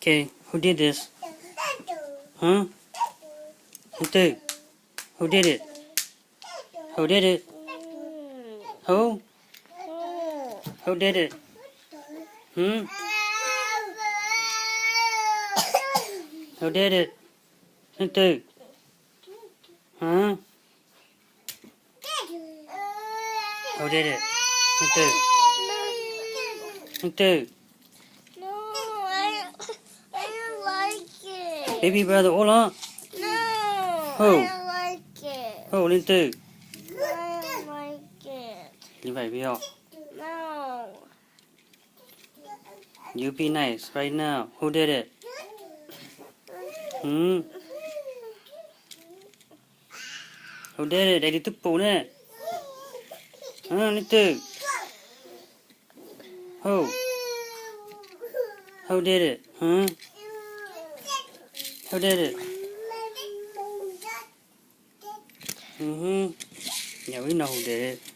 Okay, who did this? Huh? Who did? Who did it? Who did it? Who? Who did it? Hmm? Who did it? Who did? Huh? Who did it? Who did? Who did? No, I don't like it. Baby brother, Ola? No, Who? I don't like it. Who? Linh Tư? I don't like it. Như vậy biết không? No. You be nice right now. Who did it? Hmm? Who did it? Daddy tức phụ nè. Linh Tư? Who? Who did it? Huh? Who did it? Yeah, we know who did it.